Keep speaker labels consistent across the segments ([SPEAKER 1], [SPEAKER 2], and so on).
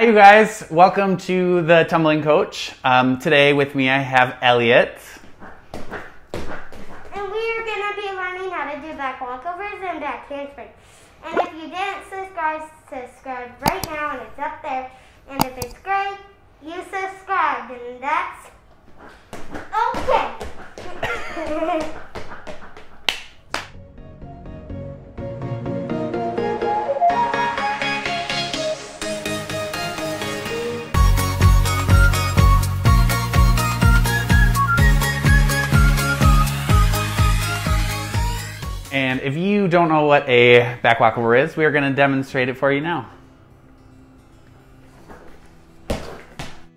[SPEAKER 1] Hey you guys, welcome to the Tumbling Coach. Today with me I have Elliot.
[SPEAKER 2] And we are going to be learning how to do back walkovers and back handsprings. And if you didn't subscribe right now, and it's up there. And if it's great, you subscribed, and that's okay.
[SPEAKER 1] And if you don't know what a back walkover is, we are going to demonstrate it for you now.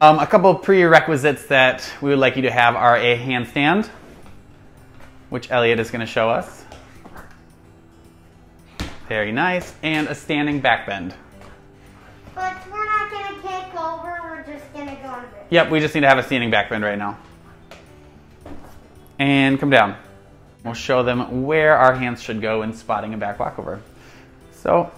[SPEAKER 1] A couple of prerequisites that we would like you to have are a handstand, which Elliot is going to show us. Very nice. And a standing back bend.
[SPEAKER 2] But we're not going to kick over, we're just going to go on a bit.
[SPEAKER 1] Yep, we just need to have a standing back bend right now. And come down. We'll show them where our hands should go in spotting a back walkover. So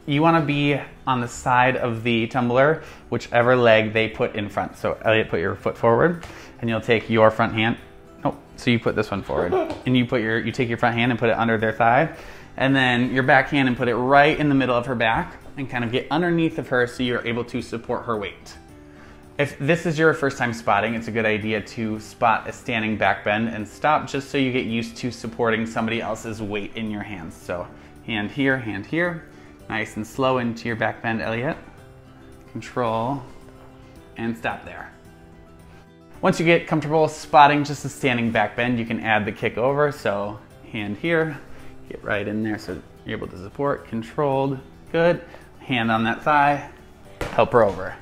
[SPEAKER 1] you want to be on the side of the tumbler, whichever leg they put in front. So Elliot, put your foot forward, and you'll take your front hand. Oh, so you put this one forward, and you take your front hand and put it under their thigh, and then your back hand and put it right in the middle of her back, and kind of get underneath of her so you're able to support her weight. If this is your first time spotting, it's a good idea to spot a standing back bend and stop just so you get used to supporting somebody else's weight in your hands. So hand here, nice and slow into your back bend, Elliot. Control, and stop there. Once you get comfortable spotting just a standing back bend, you can add the kick over. So hand here, get right in there so you're able to support, controlled, good. Hand on that thigh, help her over.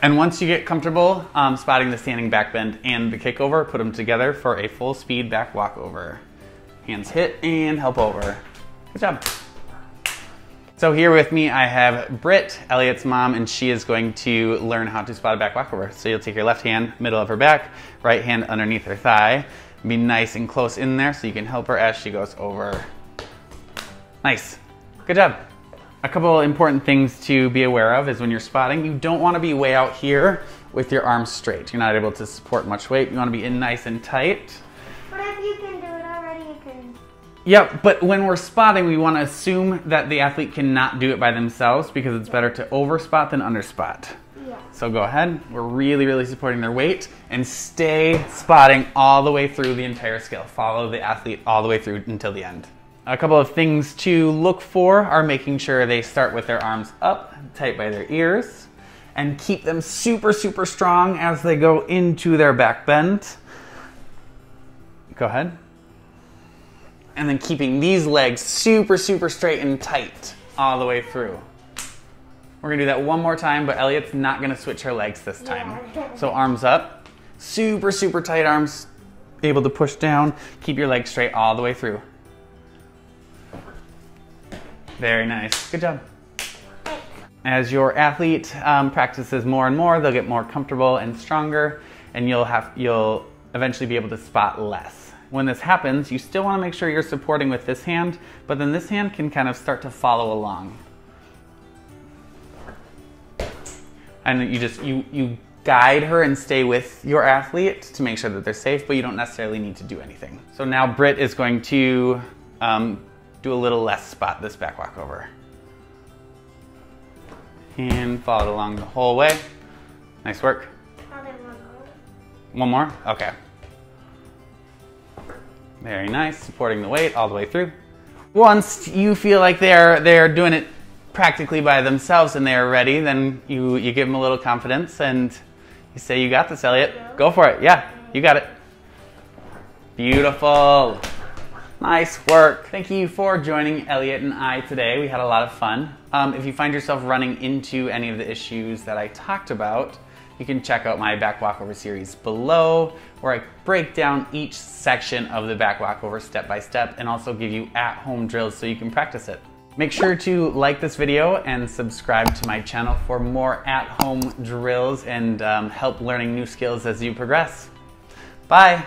[SPEAKER 1] And once you get comfortable spotting the standing back bend and the kick over, put them together for a full speed back walkover. Hands hit and help over. Good job. So here with me I have Britt, Elliot's mom, and she is going to learn how to spot a back walkover. So you'll take your left hand, middle of her back, right hand underneath her thigh. Be nice and close in there so you can help her as she goes over. Nice. Good job. A couple important things to be aware of is when you're spotting, you don't want to be way out here with your arms straight. You're not able to support much weight. You want to be in nice and tight.
[SPEAKER 2] But if you can do it already, you can.
[SPEAKER 1] Yep, but when we're spotting, we want to assume that the athlete cannot do it by themselves because it's better to over spot than under spot.
[SPEAKER 2] Yeah.
[SPEAKER 1] So go ahead. We're really supporting their weight and stay spotting all the way through the entire skill. Follow the athlete all the way through until the end. A couple of things to look for are making sure they start with their arms up, tight by their ears, and keep them super strong as they go into their back bend. Go ahead. And then keeping these legs super straight and tight all the way through. We're gonna do that one more time, but Elliot's not gonna switch her legs this time.
[SPEAKER 2] Yeah.
[SPEAKER 1] So arms up, super tight arms, able to push down, keep your legs straight all the way through. Very nice. Good job. As your athlete practices more and more, they'll get more comfortable and stronger, and you'll eventually be able to spot less. When this happens, you still want to make sure you're supporting with this hand, but then this hand can kind of start to follow along. And you guide her and stay with your athlete to make sure that they're safe, but you don't necessarily need to do anything. So now Britt is going to do a little less spot this back walkover. And follow it along the whole way. Nice work. One more? Okay. Very nice, supporting the weight all the way through. Once you feel like they're doing it practically by themselves and they're ready, then you give them a little confidence and you say, "You got this, Elliot. Go for it." Yeah, you got it. Beautiful. Nice work. Thank you for joining Elliot and I today. We had a lot of fun. If you find yourself running into any of the issues that I talked about, you can check out my back walkover series below, where I break down each section of the back walkover step by step and also give you at-home drills so you can practice it. Make sure to like this video and subscribe to my channel for more at-home drills and help learning new skills as you progress. Bye.